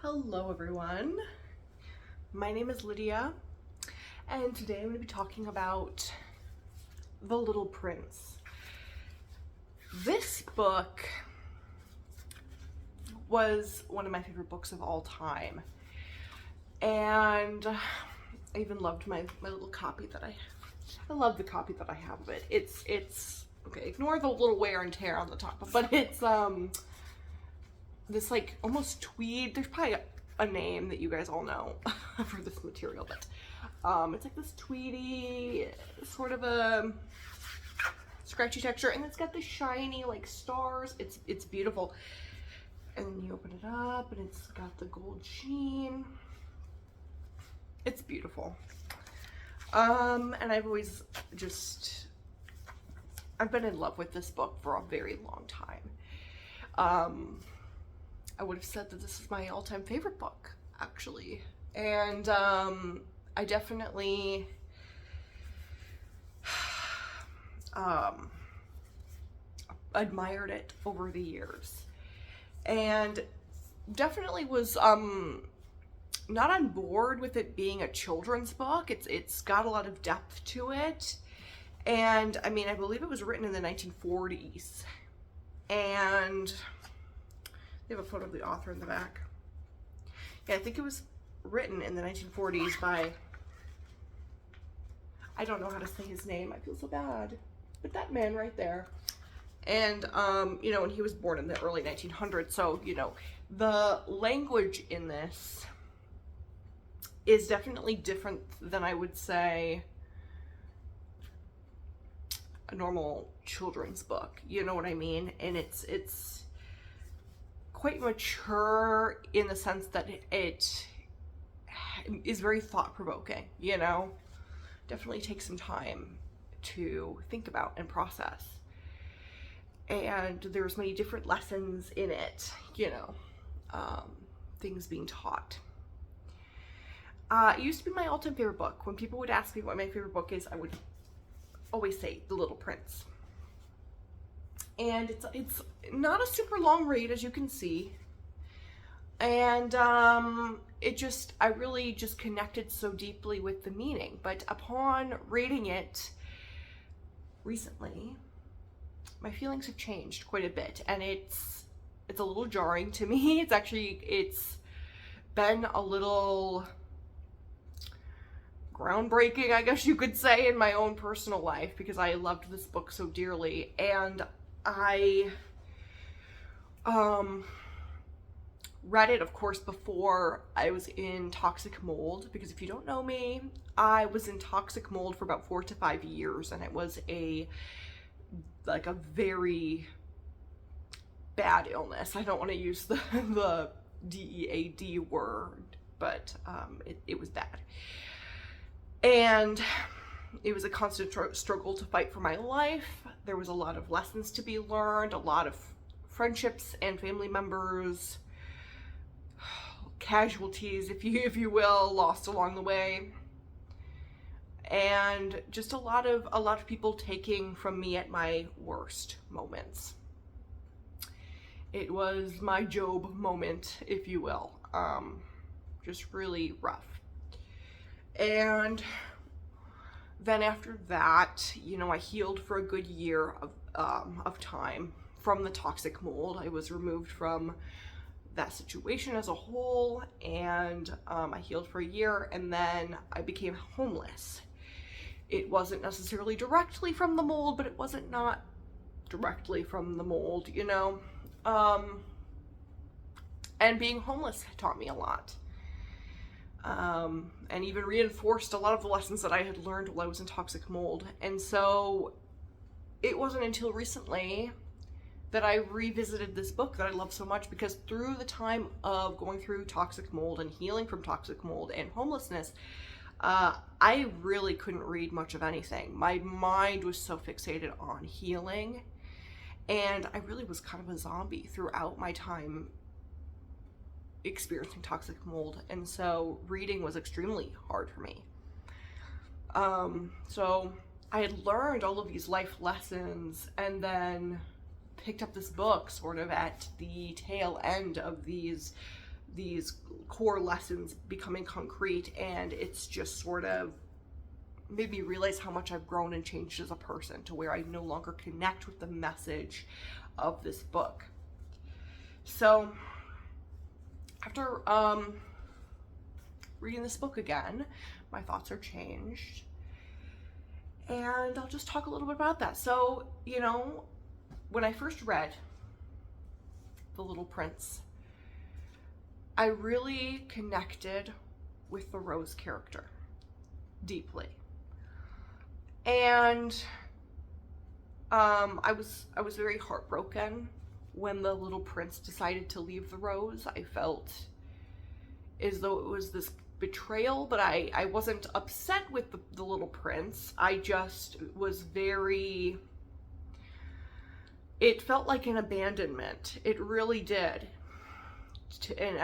Hello everyone, my name is Lydia and today I'm going to be talking about The Little Prince. This book was one of my favorite books of all time, and I even loved my little copy that I love the copy that I have of it. It's okay, ignore the little wear and tear on the top, but it's this like almost tweed, there's probably a name that you guys all know for this material, but it's like this tweedy sort of a scratchy texture, and it's got the shiny like stars. It's beautiful. And then you open it up and it's got the gold sheen. It's beautiful. And I've always I've been in love with this book for a very long time. I would have said that this is my all-time favorite book, actually. And I definitely admired it over the years. And definitely was not on board with it being a children's book. It's got a lot of depth to it. And I mean, I believe it was written in the 1940s. And they have a photo of the author in the back. Yeah, I think it was written in the 1940s by, I don't know how to say his name, I feel so bad, but that man right there. And, you know, and he was born in the early 1900s, so, you know, the language in this is definitely different than, I would say, a normal children's book, you know what I mean? And it's quite mature in the sense that it is very thought-provoking, you know? Definitely takes some time to think about and process. And there's many different lessons in it, you know, things being taught. It used to be my all-time favorite book. When people would ask me what my favorite book is, I would always say The Little Prince. And it's not a super long read, as you can see. And I really just connected so deeply with the meaning. But upon reading it recently, my feelings have changed quite a bit, and it's a little jarring to me. It's been a little groundbreaking, I guess you could say, in my own personal life, because I loved this book so dearly. And I read it, of course, before I was in toxic mold, because if you don't know me, I was in toxic mold for about 4 to 5 years, and it was a very bad illness. I don't want to use the DEAD word, but it was bad. And it was a constant struggle to fight for my life. There was a lot of lessons to be learned, a lot of friendships and family members, casualties, if you will, lost along the way. And just a lot of people taking from me at my worst moments. It was my Job moment, if you will. Just really rough. And then after that, you know, I healed for a good year of time from the toxic mold. I was removed from that situation as a whole, and I healed for a year, and then I became homeless. It wasn't necessarily directly from the mold, but it wasn't not directly from the mold, you know? And being homeless taught me a lot. And even reinforced a lot of the lessons that I had learned while I was in toxic mold. And so it wasn't until recently that I revisited this book that I love so much, because through the time of going through toxic mold and healing from toxic mold and homelessness, I really couldn't read much of anything. My mind was so fixated on healing, and I really was kind of a zombie throughout my time experiencing toxic mold, and so reading was extremely hard for me. So I had learned all of these life lessons, and then picked up this book sort of at the tail end of these these core lessons becoming concrete, and it's just sort of made me realize how much I've grown and changed as a person, to where I no longer connect with the message of this book. So after reading this book again, my thoughts are changed, and I'll just talk a little bit about that. So, you know, when I first read The Little Prince, I really connected with the Rose character deeply. And I was very heartbroken when the Little Prince decided to leave the Rose. I felt as though it was this betrayal, but I wasn't upset with the Little Prince. I just was very, it felt like an abandonment. It really did. And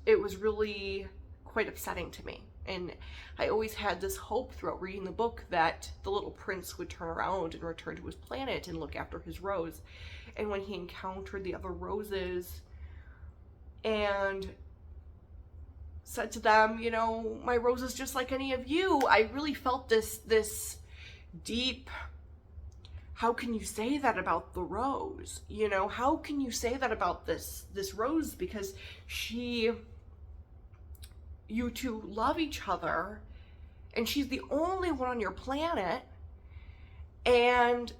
it was really quite upsetting to me. And I always had this hope throughout reading the book that the Little Prince would turn around and return to his planet and look after his rose. And when he encountered the other roses and said to them, you know, my rose is just like any of you, I really felt this deep, how can you say that about the rose? You know, how can you say that about this rose? Because you two love each other, and she's the only one on your planet, and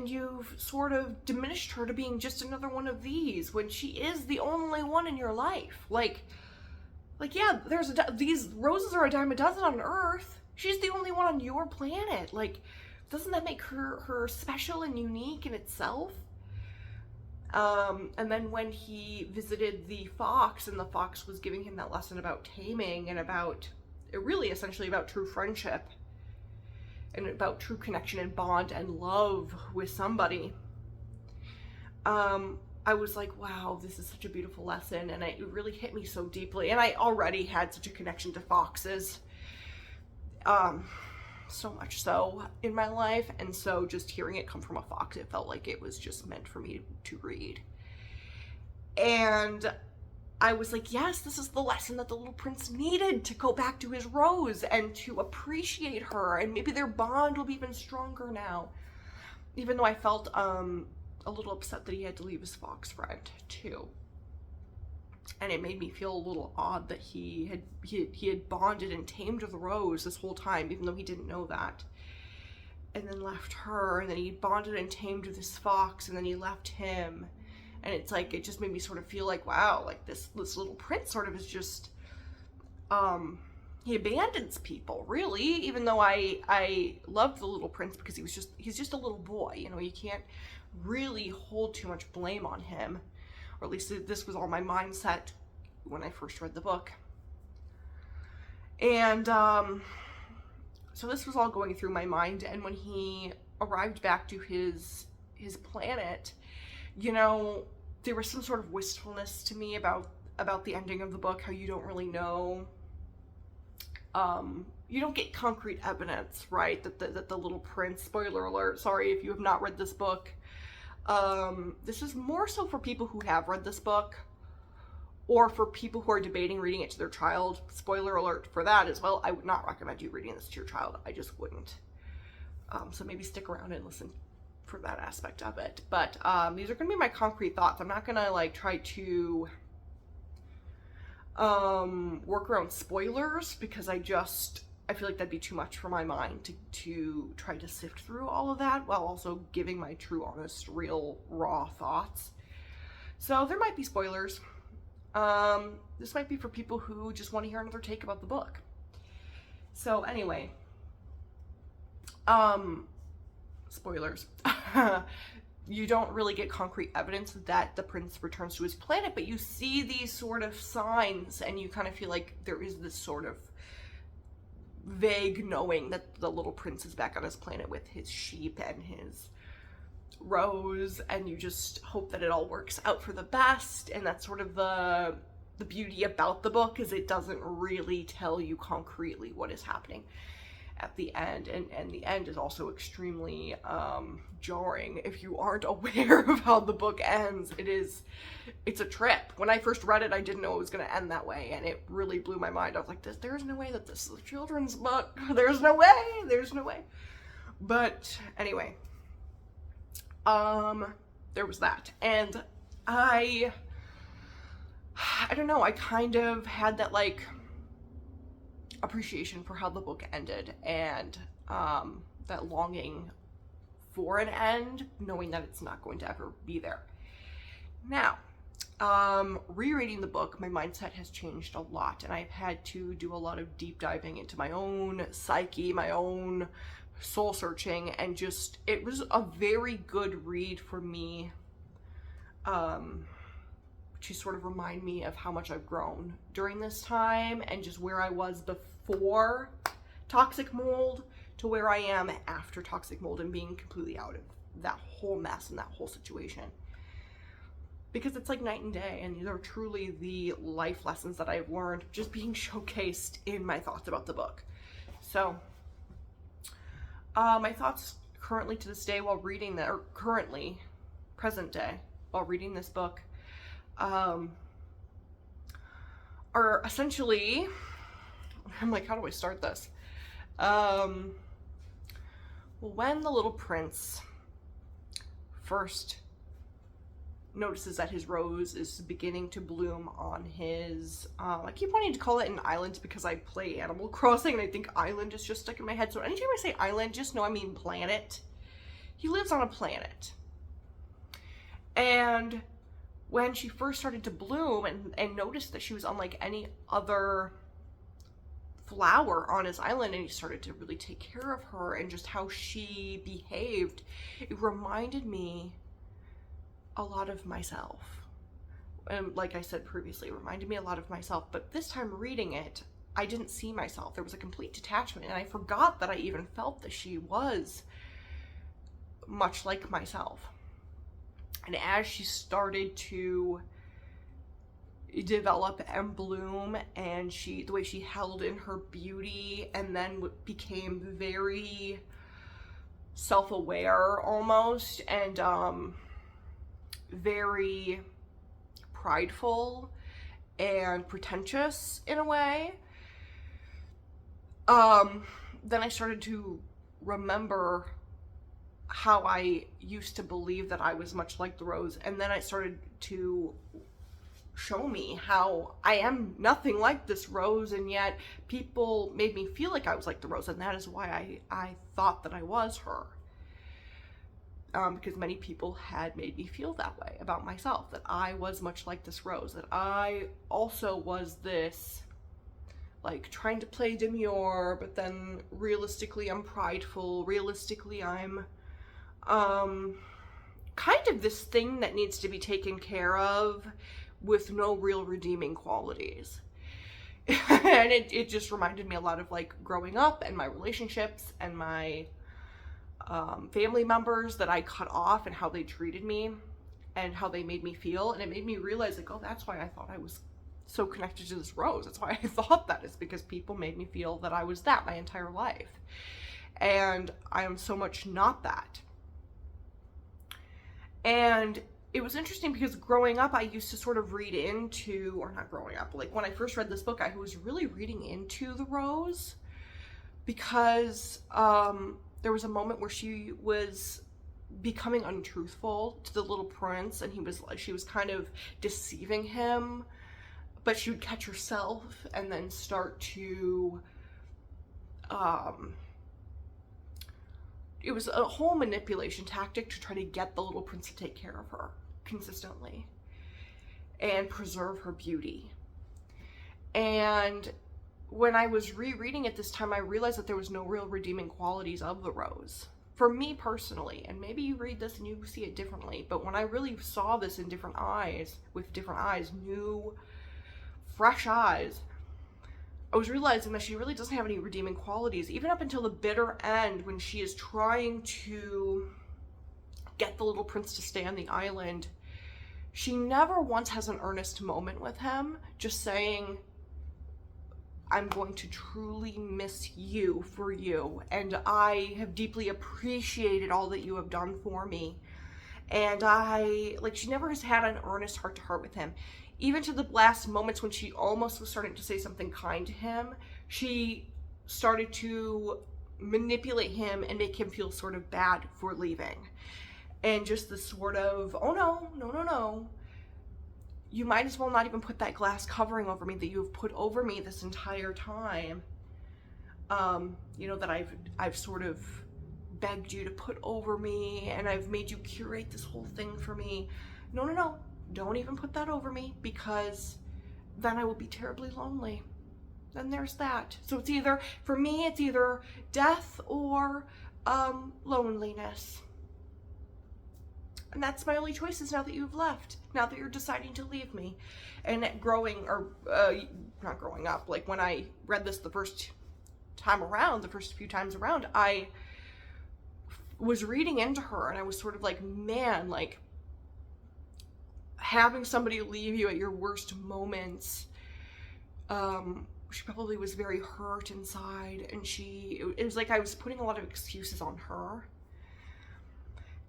you've sort of diminished her to being just another one of these, when she is the only one in your life. Like yeah, these roses are a dime a dozen on Earth. She's the only one on your planet. Like, doesn't that make her special and unique in itself? And then when he visited the fox, and the fox was giving him that lesson about taming, and about, really essentially about true friendship, and about true connection and bond and love with somebody, I was like, wow, this is such a beautiful lesson, and it really hit me so deeply. And I already had such a connection to foxes, so much so in my life, and so just hearing it come from a fox, it felt like it was just meant for me to read. And I was like, yes, this is the lesson that the Little Prince needed to go back to his rose and to appreciate her, and maybe their bond will be even stronger now. Even though I felt a little upset that he had to leave his fox friend too. And it made me feel a little odd that he had bonded and tamed the rose this whole time, even though he didn't know that. And then left her, and then he bonded and tamed with his fox, and then he left him. And it's like, it just made me sort of feel like, wow, like this Little Prince sort of is just, he abandons people, really, even though I loved the Little Prince because he's just a little boy, you know, you can't really hold too much blame on him. Or at least this was all my mindset when I first read the book. And so this was all going through my mind, and when he arrived back to his planet, you know, there was some sort of wistfulness to me about the ending of the book, how you don't really know, you don't get concrete evidence, right, that the Little Prince, spoiler alert, sorry if you have not read this book, this is more so for people who have read this book, or for people who are debating reading it to their child. Spoiler alert for that as well. I would not recommend you reading this to your child. I just wouldn't. So maybe stick around and listen for that aspect of it. But these are going to be my concrete thoughts. I'm not going to like try to work around spoilers, because I feel like that'd be too much for my mind to try to sift through all of that while also giving my true, honest, real, raw thoughts. So there might be spoilers. This might be for people who just want to hear another take about the book. So anyway, spoilers. You don't really get concrete evidence that the prince returns to his planet, but you see these sort of signs, and you kind of feel like there is this sort of vague knowing that the Little Prince is back on his planet with his sheep and his rose, and you just hope that it all works out for the best. And that's sort of the beauty about the book, is it doesn't really tell you concretely what is happening. at the end, and the end is also extremely jarring if you aren't aware of how the book ends. It's a trip. When I first read it, I didn't know it was going to end that way, and it really blew my mind. I was like, there's no way that this is a children's book. There's no way. But anyway, there was that, and I don't know, I kind of had that like appreciation for how the book ended, and that longing for an end, knowing that it's not going to ever be there. Now, rereading the book, my mindset has changed a lot, and I've had to do a lot of deep diving into my own psyche, my own soul searching, and just, it was a very good read for me to sort of remind me of how much I've grown during this time, and just where I was before toxic mold to where I am after toxic mold, and being completely out of that whole mess and that whole situation. Because it's like night and day, and these are truly the life lessons that I've learned just being showcased in my thoughts about the book. So, my thoughts currently to this day while reading that, or currently, present day, while reading this book, are essentially, I'm like, how do I start this? When the little prince first notices that his rose is beginning to bloom on his, I keep wanting to call it an island because I play Animal Crossing and I think island is just stuck in my head. So anytime I say island, just know I mean planet. He lives on a planet. And when she first started to bloom and noticed that she was unlike any other flower on his island, and he started to really take care of her and just how she behaved, it reminded me a lot of myself. And like I said previously, it reminded me a lot of myself, but this time reading it, I didn't see myself. There was a complete detachment, and I forgot that I even felt that she was much like myself. And as she started to develop and bloom, and the way she held in her beauty, and then became very self-aware almost, and very prideful and pretentious in a way, then I started to remember how I used to believe that I was much like the rose, and then I started to show me how I am nothing like this rose, and yet people made me feel like I was like the rose, and that is why I thought that I was her. Because many people had made me feel that way about myself, that I was much like this rose, that I also was this, like, trying to play demure, but then realistically I'm prideful, realistically I'm kind of this thing that needs to be taken care of with no real redeeming qualities. And it just reminded me a lot of like growing up and my relationships and my family members that I cut off, and how they treated me and how they made me feel. And it made me realize, like, oh, that's why I thought I was so connected to this rose. That's why I thought that, is because people made me feel that I was that my entire life. And I am so much not that. And it was interesting because growing up, I used to sort of read into, or not growing up, like when I first read this book, I was really reading into the rose, because there was a moment where she was becoming untruthful to the little prince, and she was kind of deceiving him, but she would catch herself and then start to, it was a whole manipulation tactic to try to get the little prince to take care of her consistently and preserve her beauty. And when I was rereading it this time, I realized that there was no real redeeming qualities of the rose. For me personally, and maybe you read this and you see it differently, but when I really saw this in different eyes, with different eyes, new, fresh eyes, I was realizing that she really doesn't have any redeeming qualities, even up until the bitter end, when she is trying to get the little prince to stay on the island. She never once has an earnest moment with him, just saying, I'm going to truly miss you for you. And I have deeply appreciated all that you have done for me. And she never has had an earnest heart to heart with him. Even to the last moments when she almost was starting to say something kind to him, she started to manipulate him and make him feel sort of bad for leaving. And just this sort of, oh no. You might as well not even put that glass covering over me that you have put over me this entire time. That I've sort of begged you to put over me, and I've made you curate this whole thing for me. No. Don't even put that over me, because then I will be terribly lonely. Then there's that. So it's either, for me, it's either death or loneliness. And that's my only choices now that you've left, now that you're deciding to leave me. And not growing up, like when I read this the first few times around, I was reading into her, and I was sort of like, man, like, having somebody leave you at your worst moments, she probably was very hurt inside, and it was like I was putting a lot of excuses on her.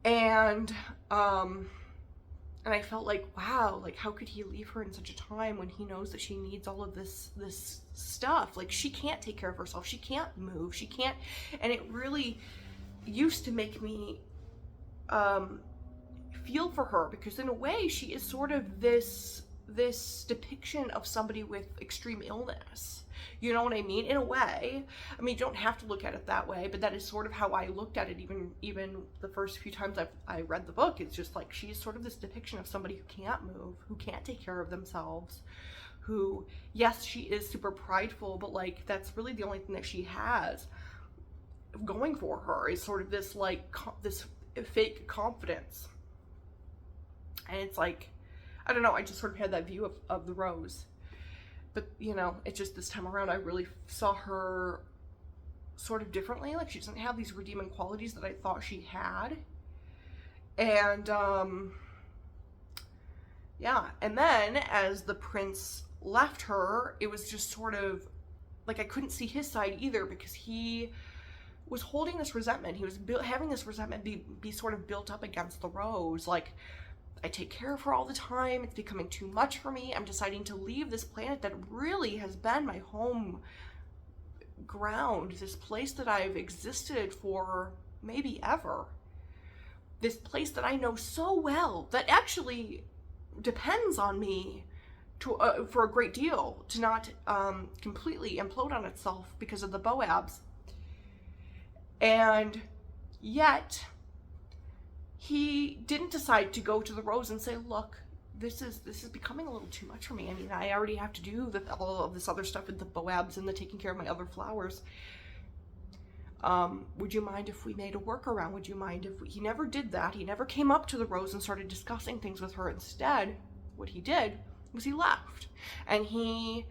And I felt like, wow, like, how could he leave her in such a time when he knows that she needs all of this stuff? Like, she can't take care of herself. She can't move. She can't. And it really used to make me feel for her, because in a way she is sort of this depiction of somebody with extreme illness. You know what I mean? In a way. I mean, you don't have to look at it that way, but that is sort of how I looked at it even the first few times I read the book. It's just like, she's sort of this depiction of somebody who can't move, who can't take care of themselves, who, yes, she is super prideful, but like, that's really the only thing that she has going for her, is sort of this like this fake confidence. And it's like, I don't know, I just sort of had that view of the Rose. But, it's just this time around I really saw her sort of differently. Like, she doesn't have these redeeming qualities that I thought she had. And, yeah. And then, as the prince left her, it was just sort of, like, I couldn't see his side either, because he was holding this resentment. He was having this resentment be sort of built up against the Rose. Like, I take care of her all the time. It's becoming too much for me. I'm deciding to leave this planet that really has been my home ground, this place that I've existed for maybe ever. This place that I know so well, that actually depends on me for a great deal, to not completely implode on itself because of the Boabs. And yet, he didn't decide to go to the Rose and say, look, this is becoming a little too much for me. I mean, I already have to do all of this other stuff with the Boabs and the taking care of my other flowers. Would you mind if we made a workaround? Would you mind if he never did that? He never came up to the Rose and started discussing things with her. Instead, what he did was he left. And he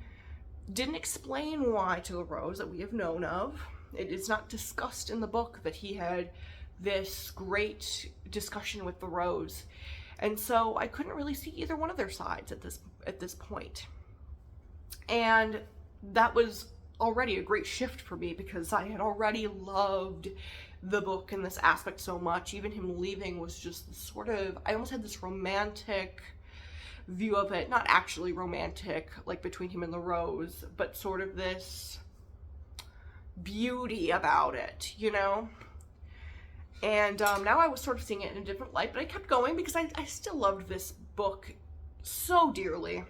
didn't explain why to the Rose that we have known of. It is not discussed in the book that he had this great discussion with the Rose. And so I couldn't really see either one of their sides at this point. And that was already a great shift for me, because I had already loved the book in this aspect so much. Even him leaving was just sort of, I almost had this romantic view of it. Not actually romantic, like between him and the Rose, but sort of this beauty about it, And now I was sort of seeing it in a different light, but I kept going because I still loved this book so dearly.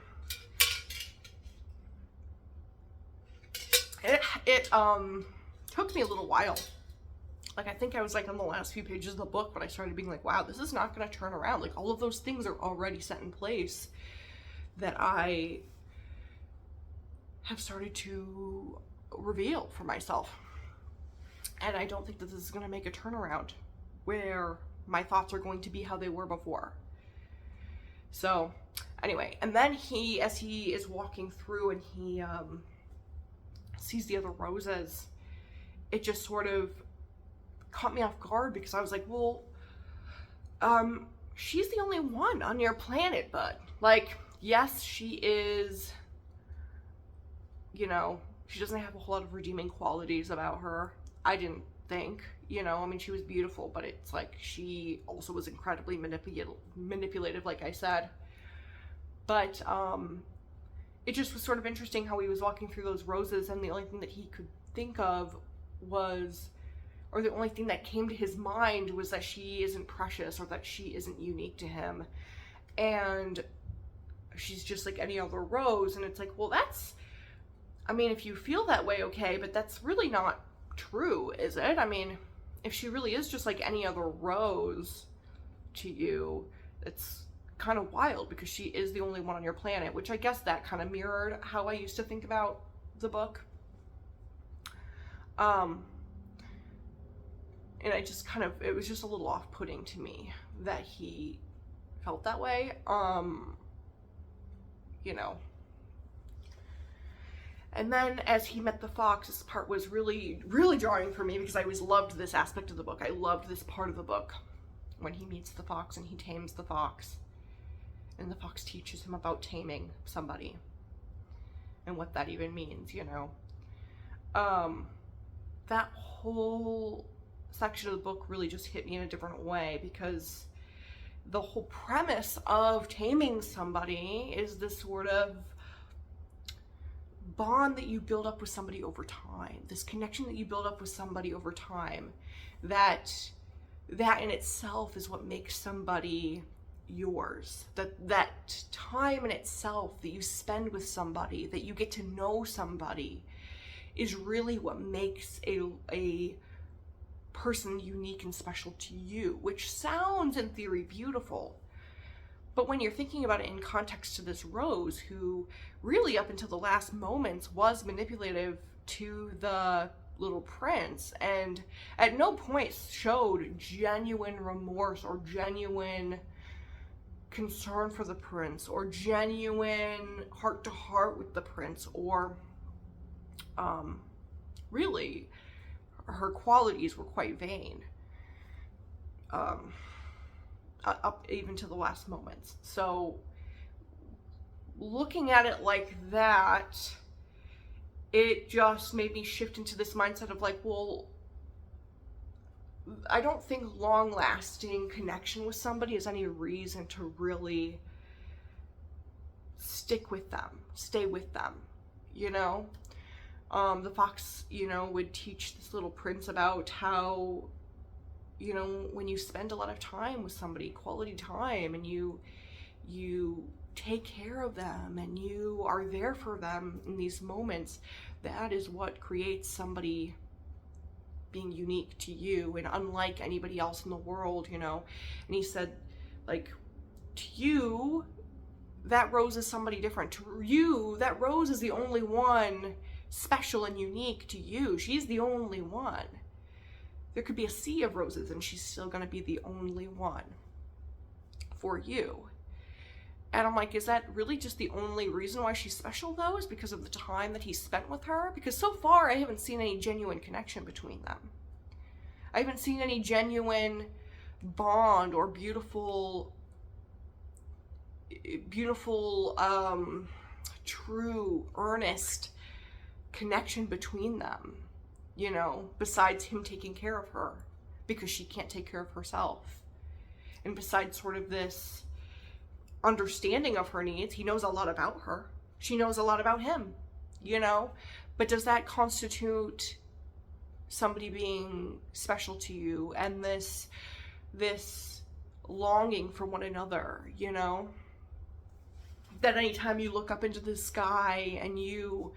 It took me a little while. Like, I think I was like on the last few pages of the book, but I started being like, wow, this is not going to turn around. Like, all of those things are already set in place that I have started to reveal for myself. And I don't think that this is going to make a turnaround where my thoughts are going to be how they were before. So, anyway, and then as he is walking through and he sees the other roses, it just sort of caught me off guard, because I was like, well, she's the only one on your planet, bud. Like, yes, she is, She doesn't have a whole lot of redeeming qualities about her. I didn't think, you know, I mean, she was beautiful, but it's like she also was incredibly manipulative, like I said. But it just was sort of interesting how he was walking through those roses, and the only thing that he could think of was, or the only thing that came to his mind was that she isn't precious, or that she isn't unique to him, and she's just like any other rose. And it's like, well, that's, I mean, if you feel that way, okay, but that's really not true, is it? I mean, if she really is just like any other rose to you, it's kind of wild, because she is the only one on your planet, which I guess that kind of mirrored how I used to think about the book. And I just kind of, it was just a little off-putting to me that he felt that way. You know. And then as he met the fox, this part was really, really jarring for me, because I always loved this aspect of the book. I loved this part of the book, when he meets the fox and he tames the fox. And the fox teaches him about taming somebody and what that even means, you know. That whole section of the book really just hit me in a different way, because the whole premise of taming somebody is this sort of bond that you build up with somebody over time, this connection that you build up with somebody over time, that in itself is what makes somebody yours. That time in itself that you spend with somebody, that you get to know somebody, is really what makes a person unique and special to you, which sounds in theory beautiful. But when you're thinking about it in context to this Rose, who really up until the last moments was manipulative to the little prince, and at no point showed genuine remorse or genuine concern for the prince, or genuine heart to heart with the prince, or really her qualities were quite vain, up even to the last moments. So looking at it like that, it just made me shift into this mindset of like, well, I don't think long-lasting connection with somebody is any reason to really stick with them, stay with them, you know? The fox, you know, would teach this little prince about how, you know, when you spend a lot of time with somebody, quality time, and you take care of them and you are there for them in these moments, that is what creates somebody being unique to you and unlike anybody else in the world, you know. And he said, like, to you, that Rose is somebody different. To you, that Rose is the only one special and unique to you. She's the only one. There could be a sea of roses and she's still going to be the only one for you. And I'm like, is that really just the only reason why she's special, though? Is because of the time that he spent with her? Because so far I haven't seen any genuine connection between them. I haven't seen any genuine bond or beautiful, true, earnest connection between them, you know, besides him taking care of her because she can't take care of herself. And besides sort of this understanding of her needs, he knows a lot about her. She knows a lot about him, you know? But does that constitute somebody being special to you and this longing for one another, you know? That anytime you look up into the sky and you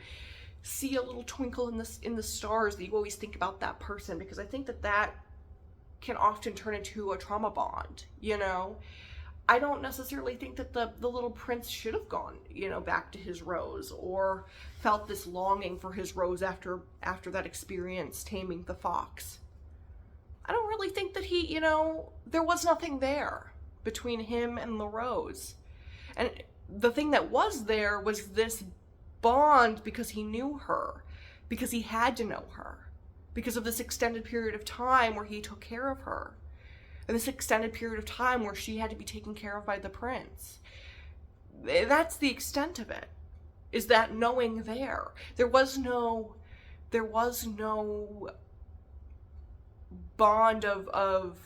see a little twinkle in the stars, that you always think about that person, because I think that can often turn into a trauma bond, you know? I don't necessarily think that the little prince should have gone, you know, back to his Rose or felt this longing for his Rose after that experience taming the fox. I don't really think that he, you know, there was nothing there between him and the Rose. And the thing that was there was this bond because he knew her, because he had to know her, because of this extended period of time where he took care of her. And this extended period of time where she had to be taken care of by the prince. That's the extent of it. Is that knowing there? There was no bond of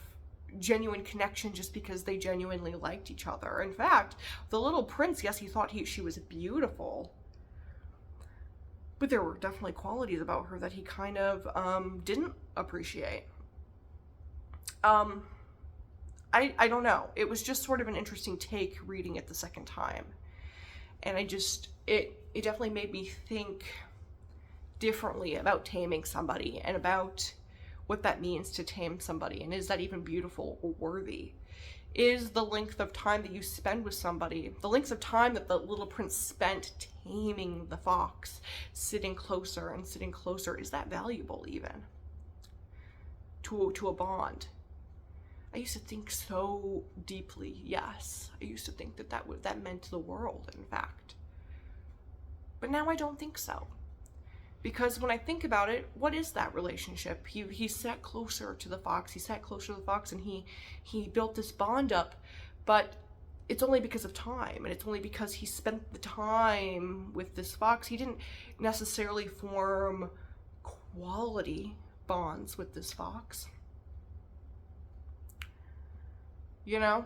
genuine connection just because they genuinely liked each other. In fact, the little prince, yes, he thought she was beautiful, but there were definitely qualities about her that he kind of didn't appreciate. I don't know. It was just sort of an interesting take reading it the second time. And it definitely made me think differently about taming somebody and about what that means to tame somebody, and is that even beautiful or worthy? Is the length of time that you spend with somebody, the length of time that the little prince spent taming the fox, sitting closer and sitting closer, is that valuable even to a bond? I used to think so deeply, yes. I used to think that meant the world, in fact. But now I don't think so. Because when I think about it, what is that relationship? He sat closer to the fox. He sat closer to the fox, and he built this bond up. But it's only because of time, and it's only because he spent the time with this fox. He didn't necessarily form quality bonds with this fox. You know?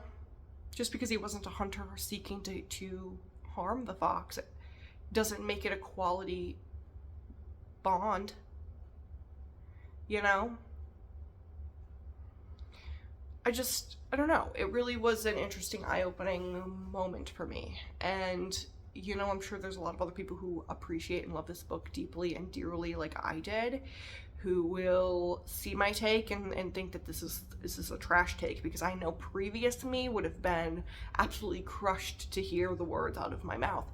Just because he wasn't a hunter seeking to harm the fox, it doesn't make it a quality bond, you know? I don't know. It really was an interesting, eye-opening moment for me. And, you know, I'm sure there's a lot of other people who appreciate and love this book deeply and dearly like I did, who will see my take and think that this is a trash take, because I know previous me would have been absolutely crushed to hear the words out of my mouth.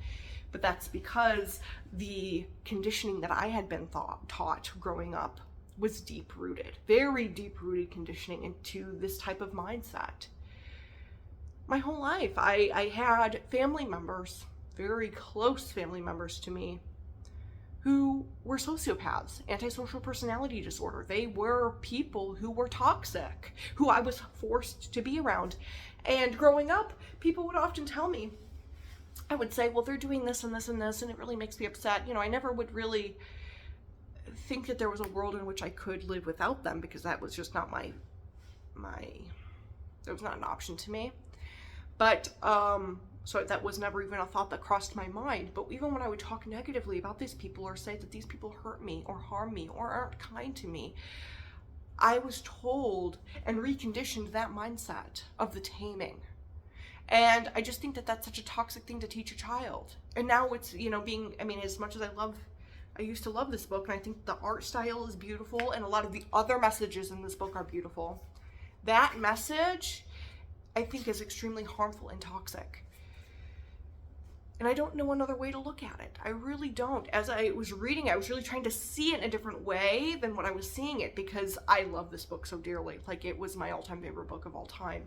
But that's because the conditioning that I had been taught growing up was deep-rooted, very deep-rooted conditioning into this type of mindset. My whole life, I had family members, very close family members to me, who were sociopaths, antisocial personality disorder. They were people who were toxic, who I was forced to be around. And growing up, people would often tell me, I would say, well, they're doing this and this and this, and it really makes me upset. You know, I never would really think that there was a world in which I could live without them, because that was just not that was not an option to me. But, so that was never even a thought that crossed my mind. But even when I would talk negatively about these people, or say that these people hurt me or harm me or aren't kind to me, I was told and reconditioned that mindset of the taming. And I just think that that's such a toxic thing to teach a child. And now it's, you know, as much as I used to love this book, and I think the art style is beautiful, and a lot of the other messages in this book are beautiful. That message, I think, is extremely harmful and toxic. And I don't know another way to look at it. I really don't. As I was reading, I was really trying to see it in a different way than what I was seeing it, because I love this book so dearly. Like, it was my all-time favorite book of all time.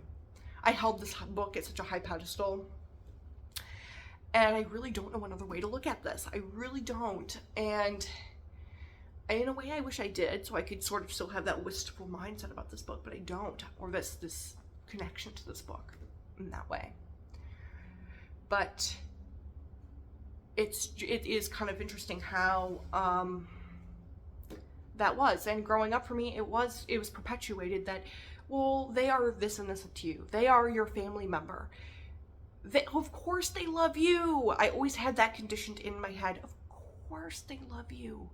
I held this book at such a high pedestal, and I really don't know another way to look at this. I really don't. And in a way, I wish I did, so I could sort of still have that wistful mindset about this book, but I don't, or this connection to this book in that way. But it is kind of interesting how that was. And growing up for me, it was perpetuated that, well, they are this and this to you. They are your family member. Of course they love you. I always had that conditioned in my head. Of course they love you.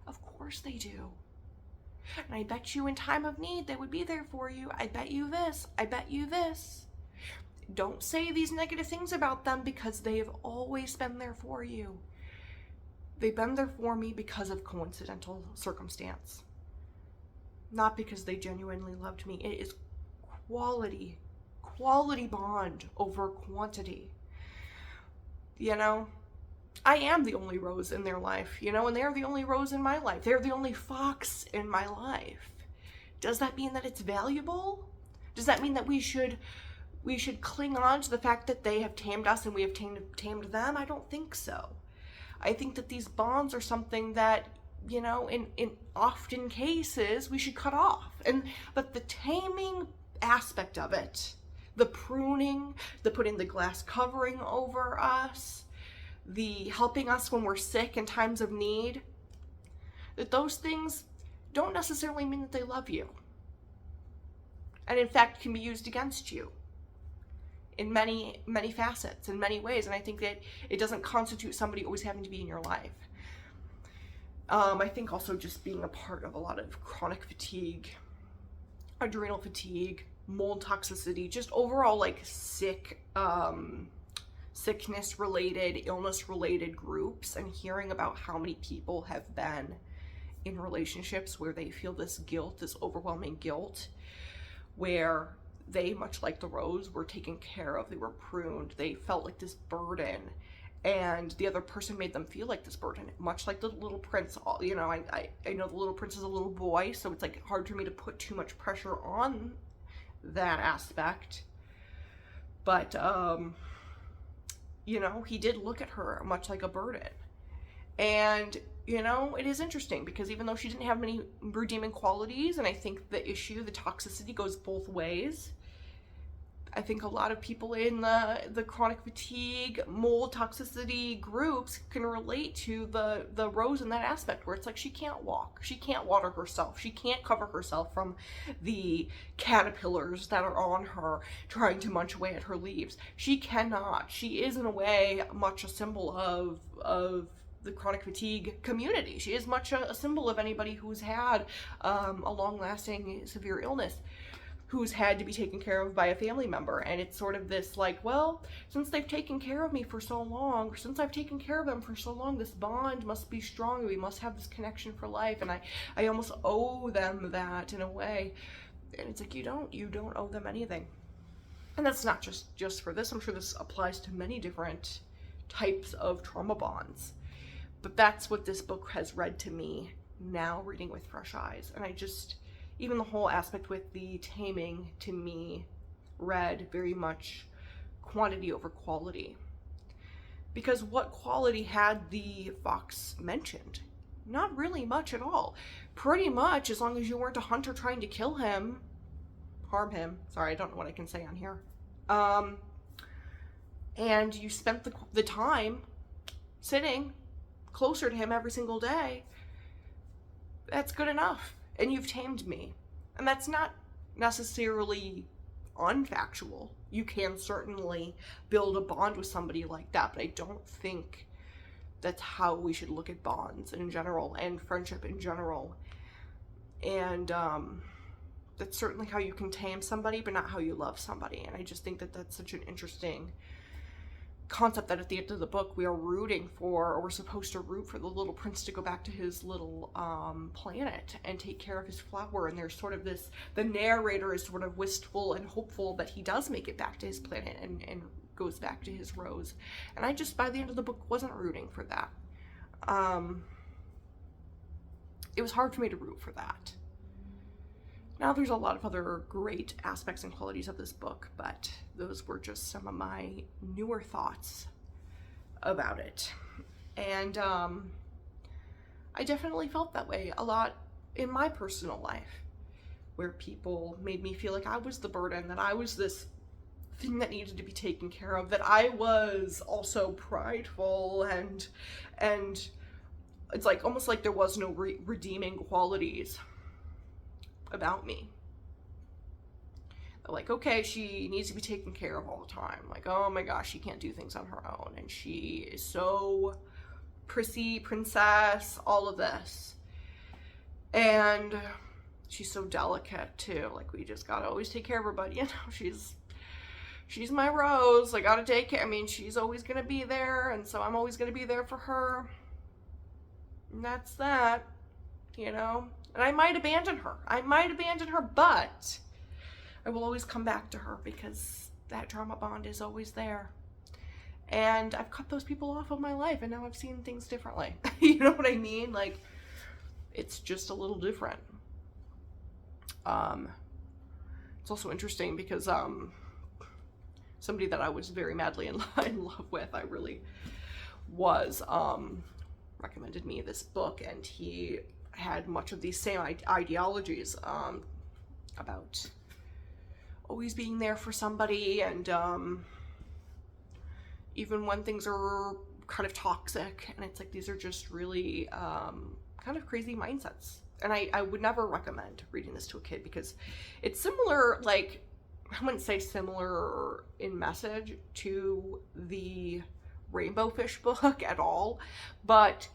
Of course they do. And I bet you in time of need they would be there for you. I bet you this. I bet you this. Don't say these negative things about them, because they have always been there for you. They've been there for me because of coincidental circumstance. Not because they genuinely loved me. It is quality bond over quantity. You know, I am the only rose in their life, you know, and they're the only rose in my life. They're the only fox in my life. Does that mean that it's valuable? Does that mean that we should cling on to the fact that they have tamed us and we have tamed them? I don't think so. I think that these bonds are something that, you know, in often cases we should cut off. But the taming aspect of it, the pruning, the putting the glass covering over us, the helping us when we're sick in times of need, that those things don't necessarily mean that they love you. And in fact, can be used against you in many, many facets, in many ways. And I think that it doesn't constitute somebody always having to be in your life. I think also just being a part of a lot of chronic fatigue, adrenal fatigue, mold toxicity, just overall like sickness related, illness related groups, and hearing about how many people have been in relationships where they feel this guilt, this overwhelming guilt, where they, much like the rose, were taken care of, they were pruned, they felt like this burden, and the other person made them feel like this burden, much like the Little Prince. You know, I know the Little Prince is a little boy, so it's like hard for me to put too much pressure on that aspect, but you know, he did look at her much like a burden. And you know, it is interesting because even though she didn't have many redeeming qualities, and I think the issue, the toxicity goes both ways. I think a lot of people in the chronic fatigue, mold toxicity groups can relate to the rose in that aspect, where it's like she can't walk, she can't water herself, she can't cover herself from the caterpillars that are on her trying to munch away at her leaves. She cannot. She is in a way much a symbol of the chronic fatigue community. She is much a symbol of anybody who's had a long-lasting severe illness, who's had to be taken care of by a family member. And it's sort of this like, well, since they've taken care of me for so long, since I've taken care of them for so long, this bond must be strong. We must have this connection for life. And I almost owe them that in a way. And it's like, you don't owe them anything. And that's not just for this. I'm sure this applies to many different types of trauma bonds. But that's what this book has read to me now, reading with fresh eyes. And I just, even the whole aspect with the taming, to me, read very much quantity over quality. Because what quality had the fox mentioned? Not really much at all. Pretty much, as long as you weren't a hunter trying to kill him, harm him. Sorry, I don't know what I can say on here. And you spent the time sitting closer to him every single day, that's good enough. And you've tamed me. And that's not necessarily unfactual. You can certainly build a bond with somebody like that, but I don't think that's how we should look at bonds in general and friendship in general. And that's certainly how you can tame somebody, but not how you love somebody. And I just think that that's such an interesting concept, that at the end of the book we are rooting for, or we're supposed to root for, the Little Prince to go back to his little planet and take care of his flower. And there's sort of this, the narrator is sort of wistful and hopeful that he does make it back to his planet and goes back to his rose. And I just, by the end of the book, wasn't rooting for that. It was hard for me to root for that. Now, there's a lot of other great aspects and qualities of this book, but those were just some of my newer thoughts about it. And I definitely felt that way a lot in my personal life, where people made me feel like I was the burden, that I was this thing that needed to be taken care of, that I was also prideful, and it's like almost like there was no redeeming qualities about me. Like, okay, she needs to be taken care of all the time. Like, oh my gosh, she can't do things on her own, and she is so prissy, princess, all of this. And she's so delicate too. Like, we just gotta always take care of her, but you know, she's my rose. I gotta take care. I mean, she's always gonna be there, and so I'm always gonna be there for her. And that's that, you know. And I might abandon her. But I will always come back to her, because that trauma bond is always there. And I've cut those people off of my life, and now I've seen things differently. You know what I mean? Like, it's just a little different. It's also interesting because somebody that I was very madly in love with, I really was, recommended me this book, and he had much of these same ideologies about always being there for somebody, and even when things are kind of toxic, and it's like these are just really kind of crazy mindsets. And I would never recommend reading this to a kid because it's similar, like, I wouldn't say similar in message to the Rainbow Fish book at all, but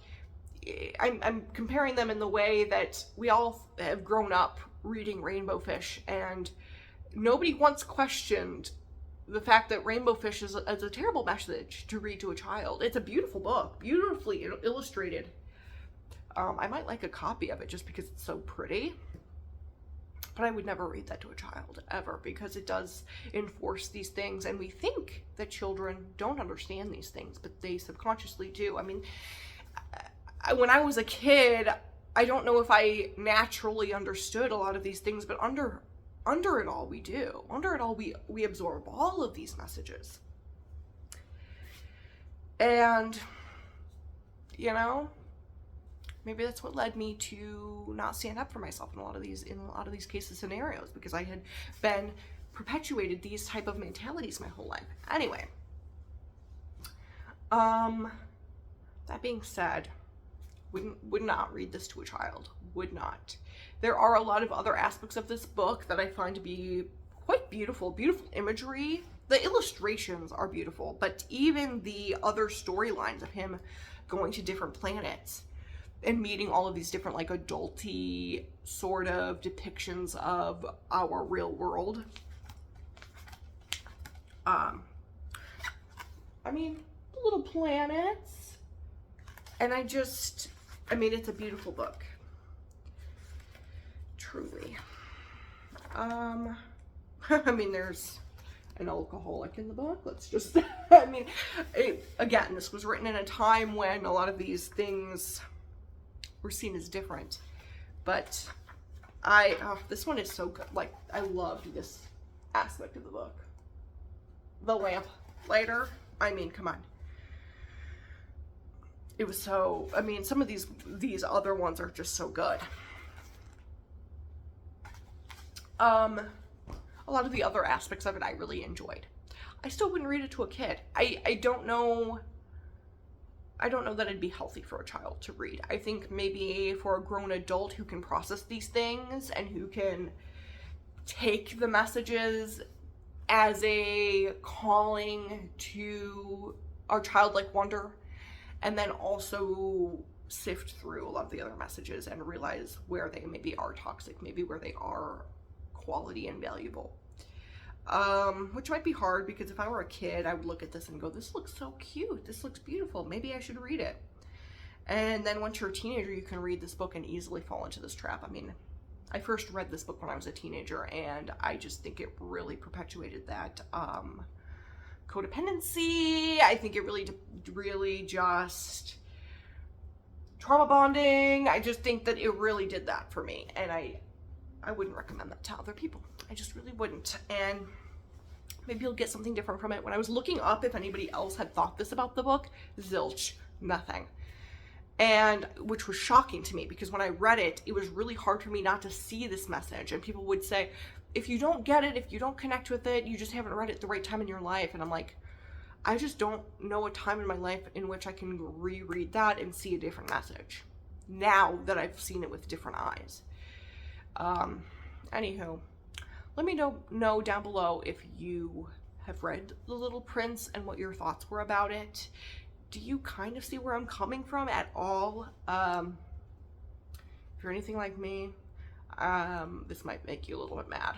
I'm comparing them in the way that we all have grown up reading Rainbow Fish, and nobody once questioned the fact that Rainbow Fish is a terrible message to read to a child. It's a beautiful book, beautifully illustrated. I might like a copy of it just because it's so pretty, but I would never read that to a child, ever, because it does enforce these things, and we think that children don't understand these things, but they subconsciously do. I mean, when I was a kid, I don't know if I naturally understood a lot of these things, but under it all, we do. Under it all, we absorb all of these messages. And, you know, maybe that's what led me to not stand up for myself in a lot of these cases scenarios, because I had been perpetuated these type of mentalities my whole life. Anyway, that being said, would not read this to a child. Would not. There are a lot of other aspects of this book that I find to be quite beautiful. Beautiful imagery. The illustrations are beautiful, but even the other storylines of him going to different planets and meeting all of these different, like, adulty sort of depictions of our real world. I mean, little planets. And it's a beautiful book. Truly. I mean, there's an alcoholic in the book. Let's just, again, this was written in a time when a lot of these things were seen as different. But this one is so good. Like, I loved this aspect of the book. The lamp lighter. I mean, come on. It was so, some of these other ones are just so good. A lot of the other aspects of it I really enjoyed. I still wouldn't read it to a kid. I don't know that it'd be healthy for a child to read. I think maybe for a grown adult who can process these things and who can take the messages as a calling to our childlike wonder, and then also sift through a lot of the other messages and realize where they maybe are toxic, maybe where they are quality and valuable. Which might be hard, because if I were a kid, I would look at this and go, this looks so cute, this looks beautiful, maybe I should read it. And then once you're a teenager, you can read this book and easily fall into this trap. I first read this book when I was a teenager, and I just think it really perpetuated that codependency. I think it really just trauma bonding. I just think that it really did that for me, and I wouldn't recommend that to other people. I just really wouldn't. And maybe you'll get something different from it. When I was looking up if anybody else had thought this about the book, zilch, nothing. And which was shocking to me, because when I read it, it was really hard for me not to see this message. And people would say, if you don't get it, if you don't connect with it, you just haven't read it the right time in your life. And I'm like, I just don't know a time in my life in which I can reread that and see a different message now that I've seen it with different eyes. Anywho, let me know down below if you have read The Little Prince and what your thoughts were about it. Do you kind of see where I'm coming from at all? If you're anything like me, this might make you a little bit mad,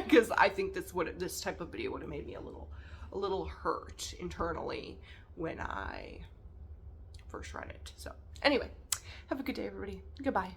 because I think this type of video would have made me a little hurt internally when I first read it. So anyway, have a good day, everybody. Goodbye.